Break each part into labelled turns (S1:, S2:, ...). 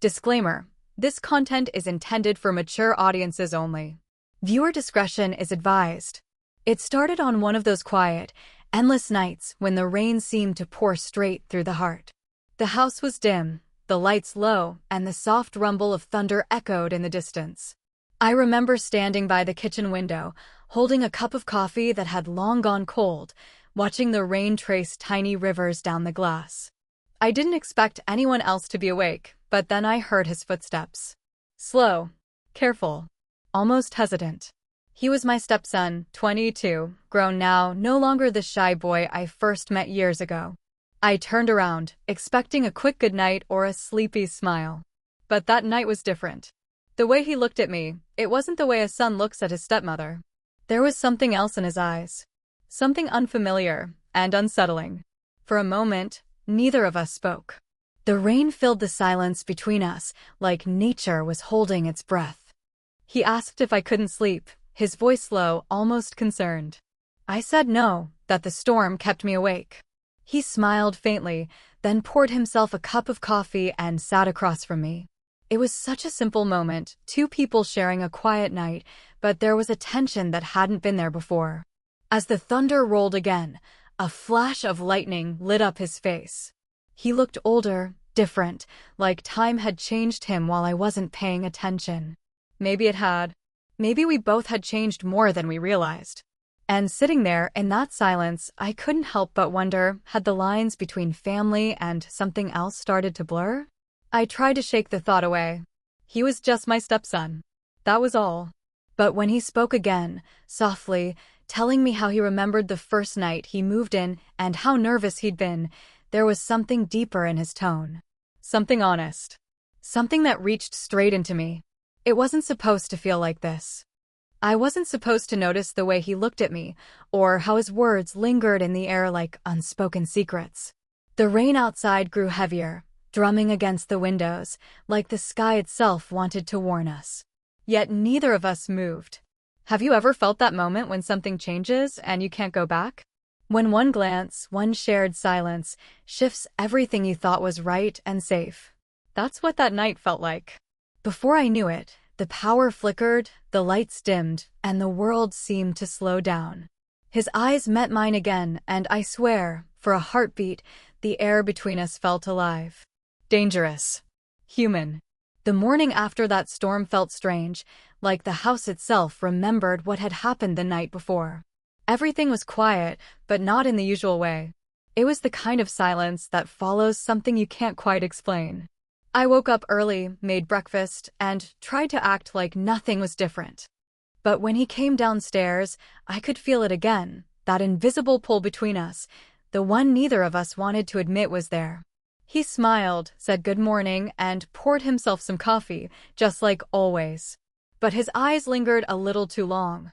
S1: Disclaimer: this content is intended for mature audiences only. Viewer discretion is advised. It started on one of those quiet, endless nights when the rain seemed to pour straight through the heart. The house was dim, the lights low, and the soft rumble of thunder echoed in the distance. I remember standing by the kitchen window, holding a cup of coffee that had long gone cold, watching the rain trace tiny rivers down the glass. I didn't expect anyone else to be awake, but then I heard his footsteps. Slow, careful, almost hesitant. He was my stepson, 22, grown now, no longer the shy boy I first met years ago. I turned around, expecting a quick goodnight or a sleepy smile. But that night was different. The way he looked at me, it wasn't the way a son looks at his stepmother. There was something else in his eyes. Something unfamiliar and unsettling. For a moment, neither of us spoke. The rain filled the silence between us, like nature was holding its breath. He asked if I couldn't sleep, his voice low, almost concerned. I said no, that the storm kept me awake. He smiled faintly, then poured himself a cup of coffee and sat across from me. It was such a simple moment, two people sharing a quiet night, but there was a tension that hadn't been there before. As the thunder rolled again, a flash of lightning lit up his face. He looked older, different, like time had changed him while I wasn't paying attention. Maybe it had. Maybe we both had changed more than we realized. And sitting there in that silence, I couldn't help but wonder, had the lines between family and something else started to blur? I tried to shake the thought away. He was just my stepson. That was all. But when he spoke again, softly, telling me how he remembered the first night he moved in and how nervous he'd been, there was something deeper in his tone. Something honest. Something that reached straight into me. It wasn't supposed to feel like this. I wasn't supposed to notice the way he looked at me, or how his words lingered in the air like unspoken secrets. The rain outside grew heavier, drumming against the windows, like the sky itself wanted to warn us. Yet neither of us moved. Have you ever felt that moment when something changes and you can't go back? When one glance, one shared silence, shifts everything you thought was right and safe. That's what that night felt like. Before I knew it, the power flickered, the lights dimmed, and the world seemed to slow down. His eyes met mine again, and I swear, for a heartbeat, the air between us felt alive. Dangerous. Human. The morning after that storm felt strange, like the house itself remembered what had happened the night before. Everything was quiet, but not in the usual way. It was the kind of silence that follows something you can't quite explain. I woke up early, made breakfast, and tried to act like nothing was different. But when he came downstairs, I could feel it again, that invisible pull between us, the one neither of us wanted to admit was there. He smiled, said good morning, and poured himself some coffee, just like always. But his eyes lingered a little too long.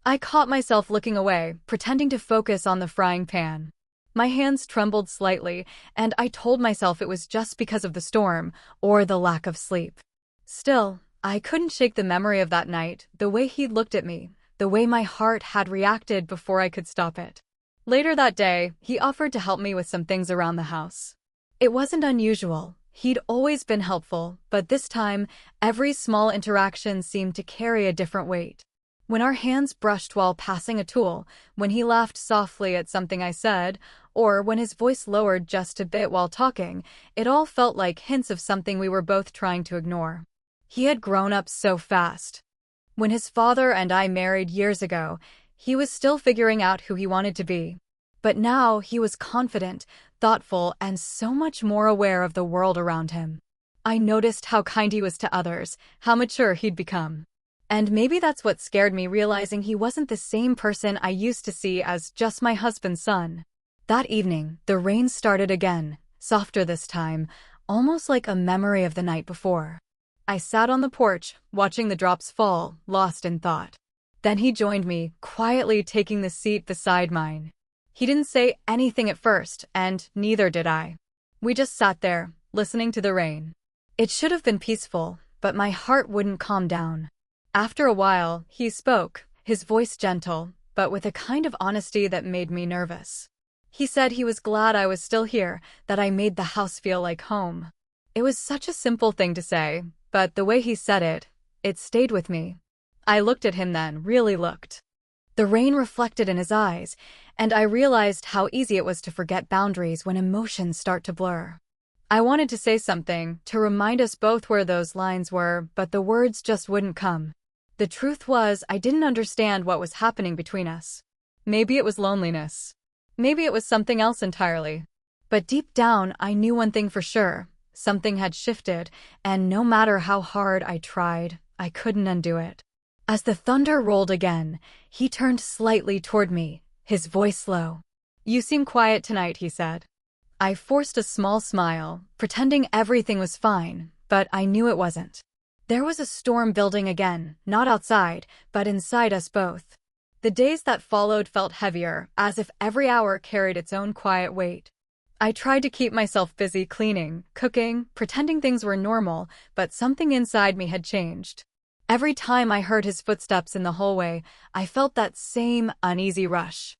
S1: I caught myself looking away, pretending to focus on the frying pan. My hands trembled slightly, and I told myself it was just because of the storm, or the lack of sleep. Still, I couldn't shake the memory of that night, the way he'd looked at me, the way my heart had reacted before I could stop it. Later that day, he offered to help me with some things around the house. It wasn't unusual. He'd always been helpful, but this time, every small interaction seemed to carry a different weight. When our hands brushed while passing a tool, when he laughed softly at something I said, or when his voice lowered just a bit while talking, it all felt like hints of something we were both trying to ignore. He had grown up so fast. When his father and I married years ago, he was still figuring out who he wanted to be. But now he was confident, thoughtful, and so much more aware of the world around him. I noticed how kind he was to others, how mature he'd become. And maybe that's what scared me, realizing he wasn't the same person I used to see as just my husband's son. That evening, the rain started again, softer this time, almost like a memory of the night before. I sat on the porch, watching the drops fall, lost in thought. Then he joined me, quietly taking the seat beside mine. He didn't say anything at first, and neither did I. We just sat there, listening to the rain. It should have been peaceful, but my heart wouldn't calm down. After a while, he spoke, his voice gentle, but with a kind of honesty that made me nervous. He said he was glad I was still here, that I made the house feel like home. It was such a simple thing to say, but the way he said it, it stayed with me. I looked at him then, really looked. The rain reflected in his eyes, and I realized how easy it was to forget boundaries when emotions start to blur. I wanted to say something, to remind us both where those lines were, but the words just wouldn't come. The truth was, I didn't understand what was happening between us. Maybe it was loneliness. Maybe it was something else entirely. But deep down, I knew one thing for sure. Something had shifted, and no matter how hard I tried, I couldn't undo it. As the thunder rolled again, he turned slightly toward me, his voice low. "You seem quiet tonight," he said. I forced a small smile, pretending everything was fine, but I knew it wasn't. There was a storm building again, not outside, but inside us both. The days that followed felt heavier, as if every hour carried its own quiet weight. I tried to keep myself busy cleaning, cooking, pretending things were normal, but something inside me had changed. Every time I heard his footsteps in the hallway, I felt that same uneasy rush.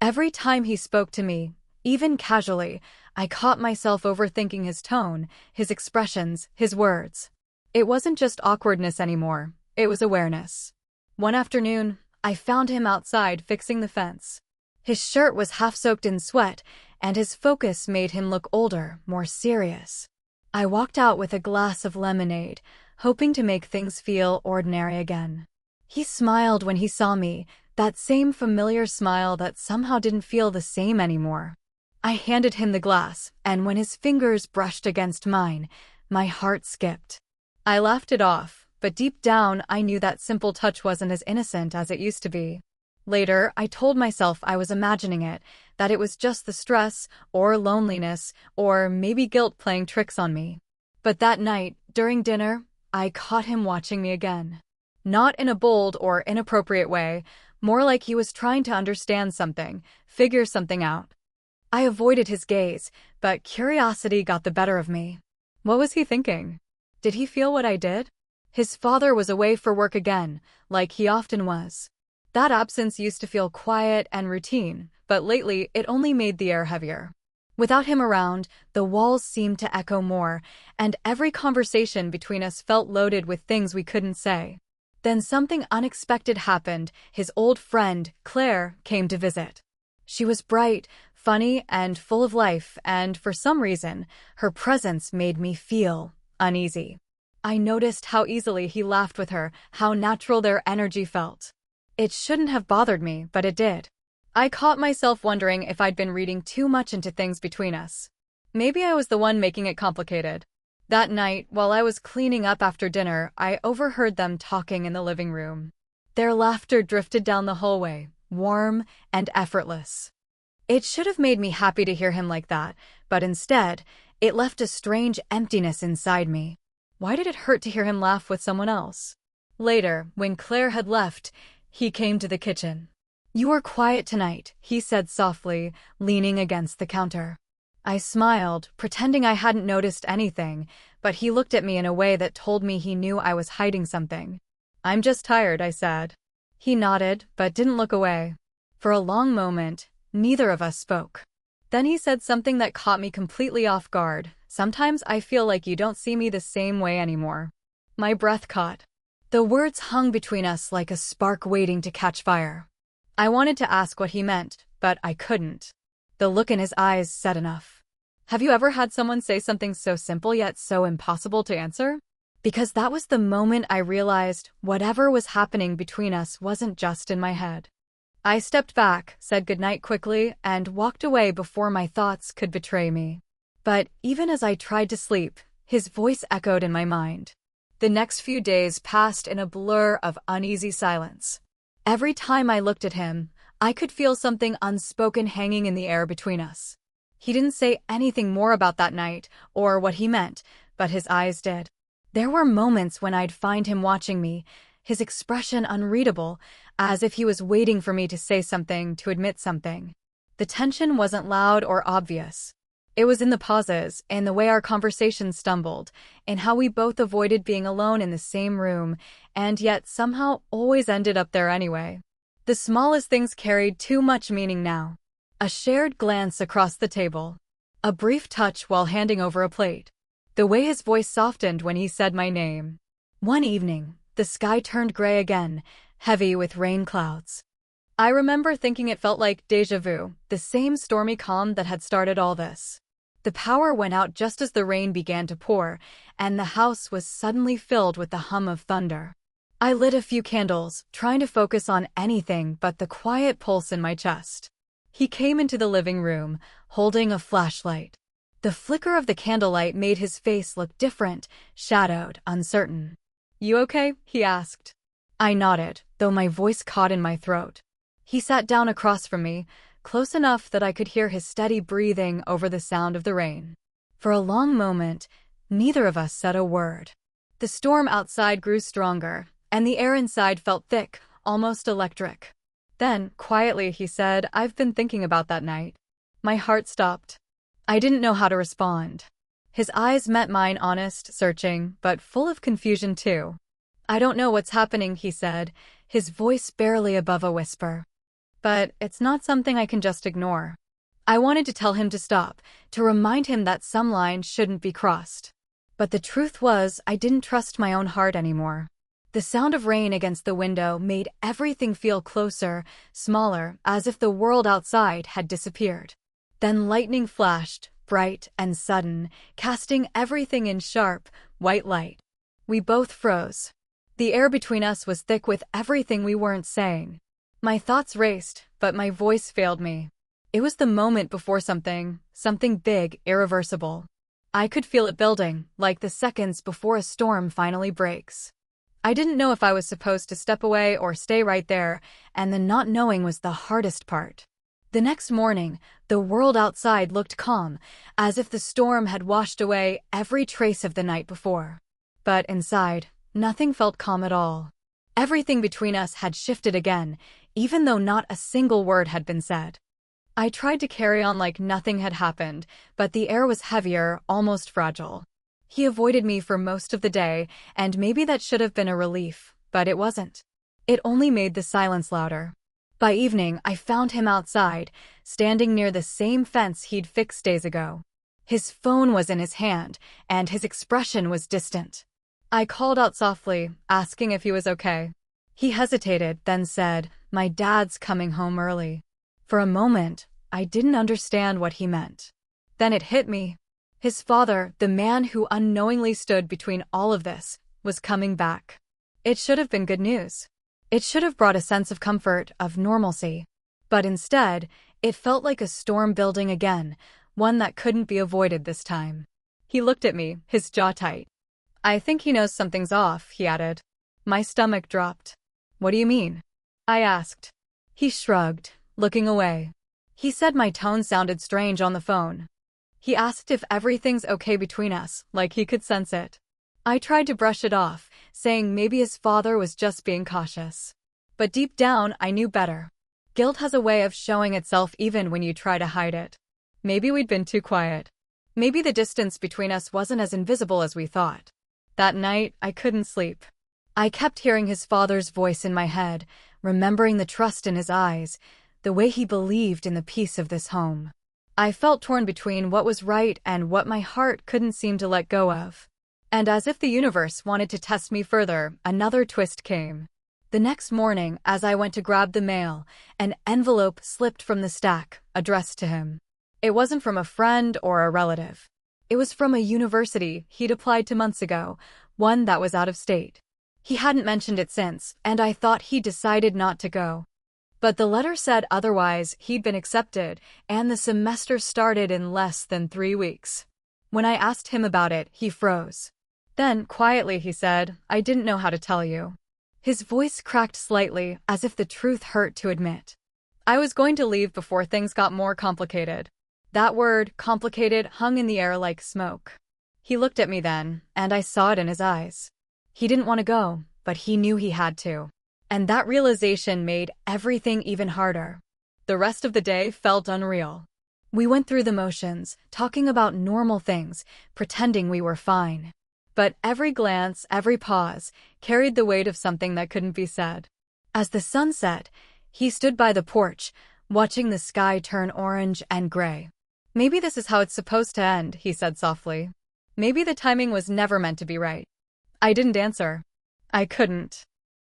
S1: Every time he spoke to me, even casually, I caught myself overthinking his tone, his expressions, his words. It wasn't just awkwardness anymore, it was awareness. One afternoon, I found him outside fixing the fence. His shirt was half soaked in sweat, and his focus made him look older, more serious. I walked out with a glass of lemonade, hoping to make things feel ordinary again. He smiled when he saw me, that same familiar smile that somehow didn't feel the same anymore. I handed him the glass, and when his fingers brushed against mine, my heart skipped. I laughed it off, but deep down I knew that simple touch wasn't as innocent as it used to be. Later, I told myself I was imagining it, that it was just the stress, or loneliness, or maybe guilt playing tricks on me. But that night, during dinner, I caught him watching me again. Not in a bold or inappropriate way, more like he was trying to understand something, figure something out. I avoided his gaze, but curiosity got the better of me. What was he thinking? Did he feel what I did? His father was away for work again, like he often was. That absence used to feel quiet and routine, but lately it only made the air heavier. Without him around, the walls seemed to echo more, and every conversation between us felt loaded with things we couldn't say. Then something unexpected happened. His old friend, Claire, came to visit. She was bright, funny, and full of life, and for some reason, her presence made me feel uneasy. I noticed how easily he laughed with her, how natural their energy felt. It shouldn't have bothered me, but it did. I caught myself wondering if I'd been reading too much into things between us. Maybe I was the one making it complicated. That night, while I was cleaning up after dinner, I overheard them talking in the living room. Their laughter drifted down the hallway, warm and effortless. It should have made me happy to hear him like that, but instead, it left a strange emptiness inside me. Why did it hurt to hear him laugh with someone else? Later, when Claire had left, he came to the kitchen. "You were quiet tonight," he said softly, leaning against the counter. I smiled, pretending I hadn't noticed anything, but he looked at me in a way that told me he knew I was hiding something. "I'm just tired," I said. He nodded, but didn't look away. For a long moment, neither of us spoke. Then he said something that caught me completely off guard. "Sometimes I feel like you don't see me the same way anymore." My breath caught. The words hung between us like a spark waiting to catch fire. I wanted to ask what he meant, but I couldn't. The look in his eyes said enough. Have you ever had someone say something so simple yet so impossible to answer? Because that was the moment I realized whatever was happening between us wasn't just in my head. I stepped back, said goodnight quickly, and walked away before my thoughts could betray me. But even as I tried to sleep, his voice echoed in my mind. The next few days passed in a blur of uneasy silence. Every time I looked at him, I could feel something unspoken hanging in the air between us. He didn't say anything more about that night, or what he meant, but his eyes did. There were moments when I'd find him watching me, his expression unreadable, as if he was waiting for me to say something, to admit something. The tension wasn't loud or obvious. It was in the pauses, in the way our conversations stumbled, in how we both avoided being alone in the same room, and yet somehow always ended up there anyway. The smallest things carried too much meaning now. A shared glance across the table. A brief touch while handing over a plate. the way his voice softened when he said my name. One evening, the sky turned gray again, heavy with rain clouds. I remember thinking it felt like déjà vu, the same stormy calm that had started all this. The power went out just as the rain began to pour, and the house was suddenly filled with the hum of thunder. I lit a few candles, trying to focus on anything but the quiet pulse in my chest. He came into the living room, holding a flashlight. The flicker of the candlelight made his face look different, shadowed, uncertain. "You okay?" he asked. I nodded, though my voice caught in my throat. He sat down across from me, close enough that I could hear his steady breathing over the sound of the rain. For a long moment, neither of us said a word. The storm outside grew stronger, and the air inside felt thick, almost electric. Then, quietly, he said, "I've been thinking about that night." My heart stopped. I didn't know how to respond. His eyes met mine, honest, searching, but full of confusion too. "I don't know what's happening," he said, his voice barely above a whisper. "But it's not something I can just ignore." I wanted to tell him to stop, to remind him that some lines shouldn't be crossed. But the truth was, I didn't trust my own heart anymore. The sound of rain against the window made everything feel closer, smaller, as if the world outside had disappeared. Then lightning flashed, bright and sudden, casting everything in sharp, white light. We both froze. The air between us was thick with everything we weren't saying. My thoughts raced, but my voice failed me. It was the moment before something big, irreversible. I could feel it building, like the seconds before a storm finally breaks. I didn't know if I was supposed to step away or stay right there, and the not knowing was the hardest part. The next morning, the world outside looked calm, as if the storm had washed away every trace of the night before. But inside, nothing felt calm at all. Everything between us had shifted again, even though not a single word had been said. I tried to carry on like nothing had happened, but the air was heavier, almost fragile. He avoided me for most of the day, and maybe that should have been a relief, but it wasn't. It only made the silence louder. By evening, I found him outside, standing near the same fence he'd fixed days ago. His phone was in his hand, and his expression was distant. I called out softly, asking if he was okay. He hesitated, then said, "My dad's coming home early." For a moment, I didn't understand what he meant. Then it hit me. His father, the man who unknowingly stood between all of this, was coming back. It should have been good news. It should have brought a sense of comfort, of normalcy. But instead, it felt like a storm building again, one that couldn't be avoided this time. He looked at me, his jaw tight. "I think he knows something's off," he added. My stomach dropped. "What do you mean?" I asked. He shrugged, looking away. He said my tone sounded strange on the phone. He asked if everything's okay between us, like he could sense it. I tried to brush it off, saying maybe his father was just being cautious. But deep down, I knew better. Guilt has a way of showing itself even when you try to hide it. Maybe we'd been too quiet. Maybe the distance between us wasn't as invisible as we thought. That night, I couldn't sleep. I kept hearing his father's voice in my head, remembering the trust in his eyes, the way he believed in the peace of this home. I felt torn between what was right and what my heart couldn't seem to let go of. And as if the universe wanted to test me further, another twist came. The next morning, as I went to grab the mail, an envelope slipped from the stack, addressed to him. It wasn't from a friend or a relative. It was from a university he'd applied to months ago, one that was out of state. He hadn't mentioned it since, and I thought he'd decided not to go. But the letter said otherwise. He'd been accepted, and the semester started in less than 3 weeks. When I asked him about it, he froze. Then, quietly, he said, "I didn't know how to tell you." His voice cracked slightly, as if the truth hurt to admit. I was going to leave before things got more complicated. That word, complicated, hung in the air like smoke. He looked at me then, and I saw it in his eyes. He didn't want to go, but he knew he had to. And that realization made everything even harder. The rest of the day felt unreal. We went through the motions, talking about normal things, pretending we were fine. But every glance, every pause, carried the weight of something that couldn't be said. As the sun set, he stood by the porch, watching the sky turn orange and gray. "Maybe this is how it's supposed to end," he said softly. Maybe the timing was never meant to be right. I didn't answer. I couldn't.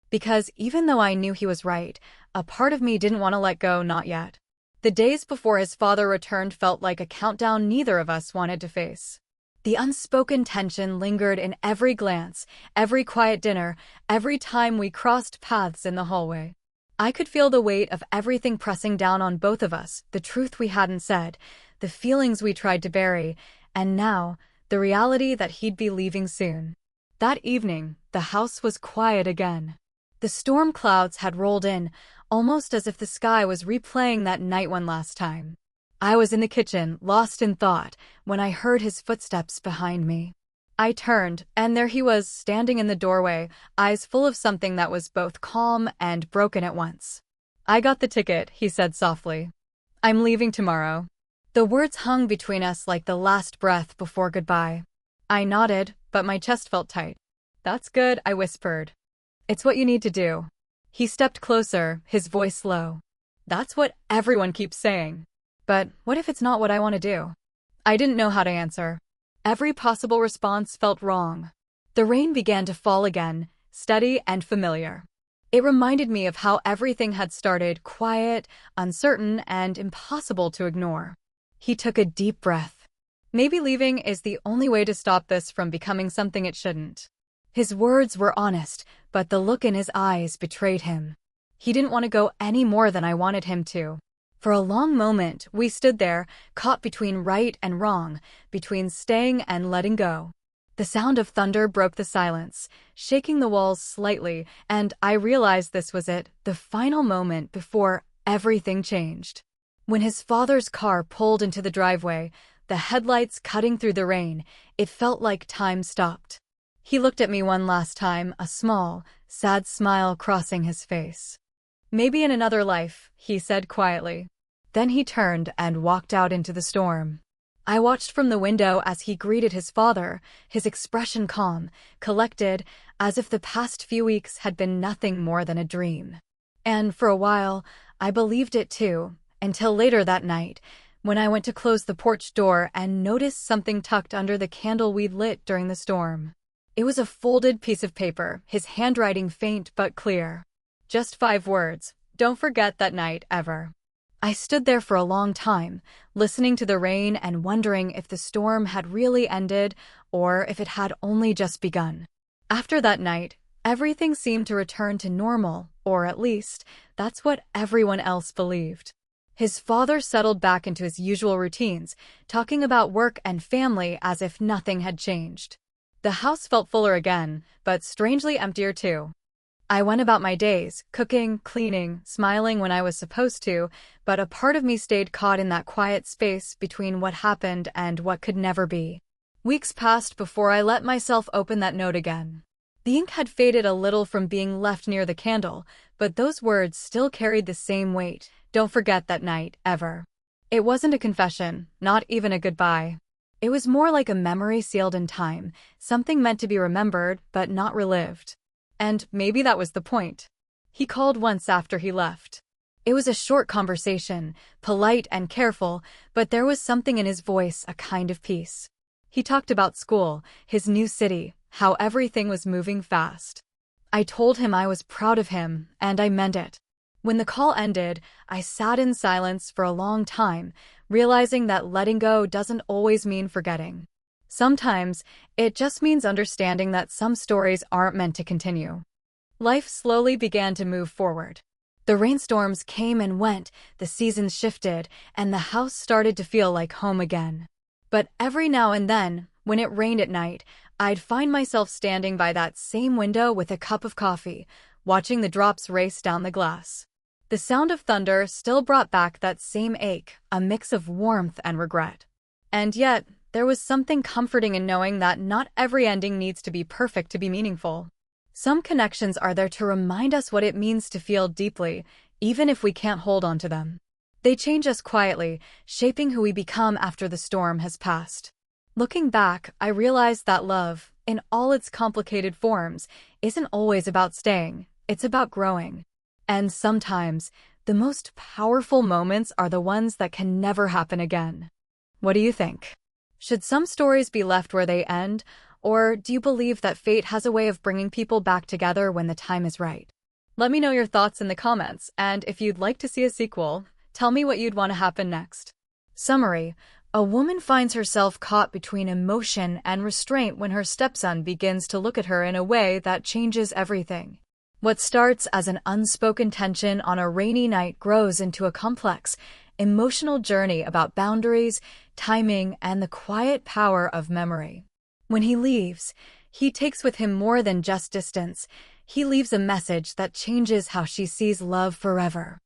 S1: Because even though I knew he was right, a part of me didn't want to let go, not yet. The days before his father returned felt like a countdown neither of us wanted to face. The unspoken tension lingered in every glance, every quiet dinner, every time we crossed paths in the hallway. I could feel the weight of everything pressing down on both of us, the truth we hadn't said, the feelings we tried to bury, and now, the reality that he'd be leaving soon. That evening, the house was quiet again. The storm clouds had rolled in, almost as if the sky was replaying that night one last time. I was in the kitchen, lost in thought, when I heard his footsteps behind me. I turned, and there he was, standing in the doorway, eyes full of something that was both calm and broken at once. "I got the ticket," he said softly. "I'm leaving tomorrow." The words hung between us like the last breath before goodbye. I nodded, but my chest felt tight. "That's good," I whispered. "It's what you need to do." He stepped closer, his voice low. "That's what everyone keeps saying. But what if it's not what I want to do?" I didn't know how to answer. Every possible response felt wrong. The rain began to fall again, steady and familiar. It reminded me of how everything had started, quiet, uncertain, and impossible to ignore. He took a deep breath. Maybe leaving is the only way to stop this from becoming something it shouldn't. His words were honest, but the look in his eyes betrayed him. He didn't want to go any more than I wanted him to. For a long moment, we stood there, caught between right and wrong, between staying and letting go. The sound of thunder broke the silence, shaking the walls slightly, and I realized this was it, the final moment before everything changed. When his father's car pulled into the driveway, the headlights cutting through the rain, it felt like time stopped. He looked at me one last time, a small, sad smile crossing his face. "Maybe in another life," he said quietly. Then he turned and walked out into the storm. I watched from the window as he greeted his father, his expression calm, collected, as if the past few weeks had been nothing more than a dream. And for a while, I believed it too, until later that night, when I went to close the porch door and noticed something tucked under the candle we'd lit during the storm. It was a folded piece of paper, his handwriting faint but clear. Just 5 words, "Don't forget that night, ever." I stood there for a long time, listening to the rain and wondering if the storm had really ended or if it had only just begun. After that night, everything seemed to return to normal, or at least, that's what everyone else believed. His father settled back into his usual routines, talking about work and family as if nothing had changed. The house felt fuller again, but strangely emptier too. I went about my days, cooking, cleaning, smiling when I was supposed to, but a part of me stayed caught in that quiet space between what happened and what could never be. Weeks passed before I let myself open that note again. The ink had faded a little from being left near the candle, but those words still carried the same weight. "Don't forget that night, ever." It wasn't a confession, not even a goodbye. It was more like a memory sealed in time, something meant to be remembered but not relived. And maybe that was the point. He called once after he left. It was a short conversation, polite and careful, but there was something in his voice, a kind of peace. He talked about school, his new city, how everything was moving fast. I told him I was proud of him, and I meant it. When the call ended, I sat in silence for a long time, realizing that letting go doesn't always mean forgetting. Sometimes, it just means understanding that some stories aren't meant to continue. Life slowly began to move forward. The rainstorms came and went, the seasons shifted, and the house started to feel like home again. But every now and then, when it rained at night, I'd find myself standing by that same window with a cup of coffee, watching the drops race down the glass. The sound of thunder still brought back that same ache, a mix of warmth and regret. And yet, there was something comforting in knowing that not every ending needs to be perfect to be meaningful. Some connections are there to remind us what it means to feel deeply, even if we can't hold on to them. They change us quietly, shaping who we become after the storm has passed. Looking back, I realized that love, in all its complicated forms, isn't always about staying, it's about growing. And sometimes, the most powerful moments are the ones that can never happen again. What do you think? Should some stories be left where they end, or do you believe that fate has a way of bringing people back together when the time is right? Let me know your thoughts in the comments, and if you'd like to see a sequel, tell me what you'd want to happen next. Summary: a woman finds herself caught between emotion and restraint when her stepson begins to look at her in a way that changes everything. What starts as an unspoken tension on a rainy night grows into a complex, emotional journey about boundaries, timing, and the quiet power of memory. When he leaves, he takes with him more than just distance. He leaves a message that changes how she sees love forever.